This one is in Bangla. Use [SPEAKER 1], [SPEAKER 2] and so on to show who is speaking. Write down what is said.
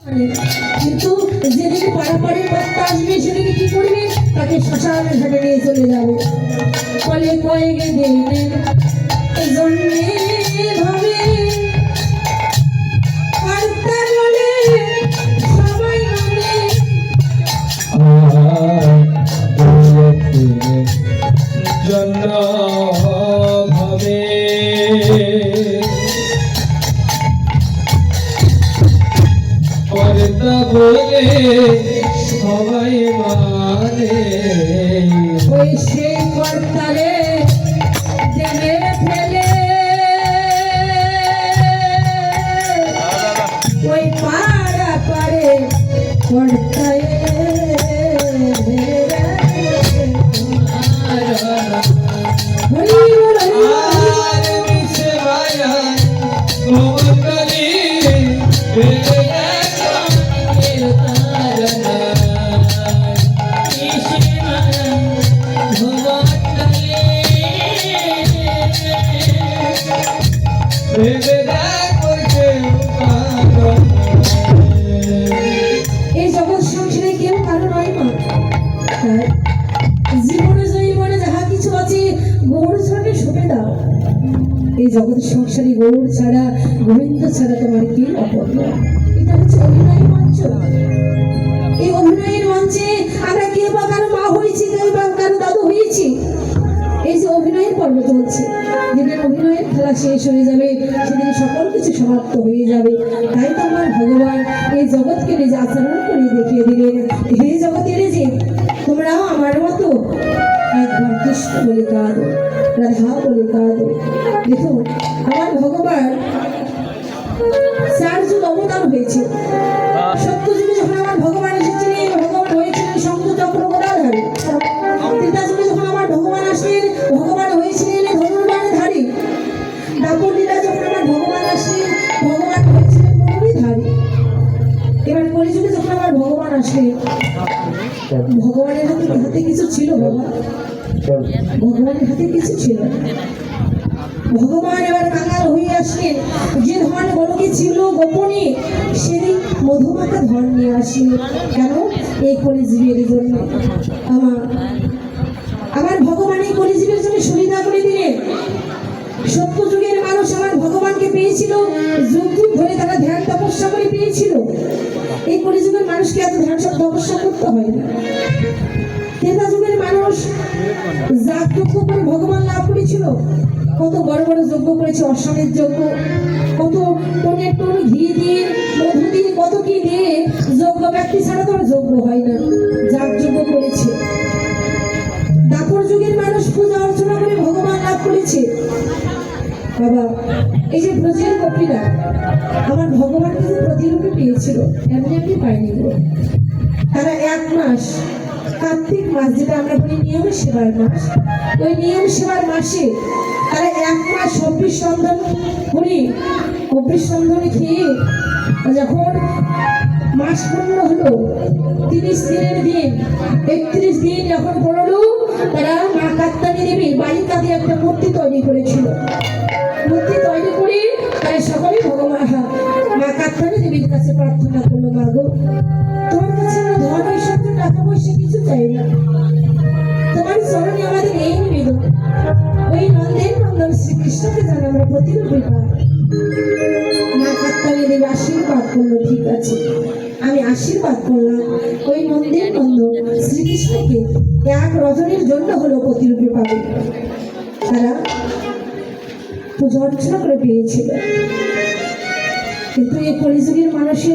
[SPEAKER 1] কিন্তু যেদিকে পাড়াপাড়ির বার্তা আসবে সেদিকে কি করবে, তাকে শ্মশানের ঘাটে নিয়ে চলে যাবে। ফলে কয়েক দিনের জন্যে ভাবে বার্তা বলে সবাই মানে
[SPEAKER 2] জন্য ভাবে পর্দা বলে সবাই মানে
[SPEAKER 1] ওই সেই কর্তারে দেবে ফেলে ওই পাড়া পারে কর্তায়
[SPEAKER 2] আর মিশে মায়া গোবর্ধনী
[SPEAKER 1] এই জগৎ সংসারে কেউ কারো নয় মা। জীবনে জৈবনে যাহা কিছু আছে গৌর ছাড়া শোকে দাও। এই জগৎ সংসারে গৌর ছাড়া গোবিন্দ ছাড়া তোমার কি অপূর্ণ। এটা হচ্ছে অভিনয় মঞ্চ। এই অভিনয়ের মঞ্চে আমরা কেউ বা কারো মা হয়েছি, কেউ বা কারো দাদু হয়েছি। এই যে অভিনয়ের পর্ব চলছে, যেদিন অভিনয়ের খেলা শেষ হয়ে যাবে সেদিন সকল কিছু সমাপ্ত হয়ে যাবে। তাই তো আমার ভগবান এই জগৎকে নিজে আচরণ করে দেখিয়ে দিলেন, হে জগতের যে তোমরাও আমার মতো একবার কৃষ্ণ বলে কাঁদো, রাধা বলে কাঁদো। দেখো আমার ভগবান 4 যুগ অবতার হয়েছে। সত্য যুগে যখন আমার ভগবান এসেছিলেন, ভগবান হয়েছিলেন শঙ্খ চক্র গদাধারী। ত্রেতা যুগে যখন আমার ভগবান আসলেন, ভগবান হয়েছিলেন ধনুর্বাণধারী। দাপর লীলা যখন আমার ভগবান আসলেন, ভগবান হয়েছিলেন মুরলীধারী। এবার কলিযুগে যখন আমার ভগবান আসলেন, ভগবানের হাতে কিছু ছিল বাবা, ভগবানের হাতে কিছু ছিল। ভগবান এবার কাঙাল হয়ে আসলেন। যে ধন গণকে ছিল গোপনে, সেদিন মধুমাখা ধন নিয়ে আসলেন। কেন? এই কলিযুগের জন্য। আমার ভগবান এই কলিযুগের জন্য সুবিধা করে দিলেন। সত্য যুগের মানুষ আমার ভগবানকে পেয়েছিল, যুগ যুগ ধরে তারা ধ্যান তপস্যা করে পেয়েছিল। এই কলিযুগের মানুষকে এত ধ্যান তপস্যা করতে হয় না। ত্রেতা যুগের মানুষ যাগযজ্ঞ করে ভগবান লাভ করেছিল। কত বড় বড় যজ্ঞ করেছে, অশ্বমেধ যজ্ঞ, কত টনে টন ঘি দিয়ে মধু দিয়ে কত কি দিয়ে যজ্ঞ, ব্যক্তি ছাড়া তো যজ্ঞ হয় না, যাগযজ্ঞ করেছে। দাপর যুগের মানুষ পূজা অর্চনা করে ভগবান লাভ করেছে। বাবা এই যে ব্রজের গোপীরা আমার ভগবানকে যে প্রতিরূপে পেয়েছিল, এমনি এমনি পায়নি গো। তারা 1 মাস, কার্তিক মাস যেটা আমরা বলি নিয়ম সেবার মাস, ওই নিয়ম সেবার মাসে তারা 1 মাস 24 সন্ধান করি, 24 সন্ধানে খেয়ে যখন মাস পূর্ণ হলো, 30 দিনের দিন, 31 দিন যখন পড়লো, তারা মা কাত্তায়নী দেবীর বালিকা দিয়ে একটা মূর্তি তৈরি করেছিল। মূর্তি তৈরি করে তারা সকলে ভগবান মা কাত্তায়নী দেবীর কাছে প্রার্থনা করলো, মা গো তোমার কাছে আমরা ধন ঐশ্বর্য টাকা পয়সা কিছু চাই না, তোমার চরণে আমাদের এই নিবেদন। ওই নন্দের নন্দন শ্রীকৃষ্ণকে যেন আমরা প্রতিরূপে পাই। মা কাত্তায়নী দেবী আশীর্বাদ করলো, ঠিক আছে আমি আশীর্বাদ করলাম, ওই নন্দের নন্দন শ্রীকৃষ্ণকে 1 রজনীর জন্য হলো প্রতিরূপে পাবে। তারা পূজা অর্চনা করে পেয়েছিল। কিন্তু এই কলিযুগের মানুষের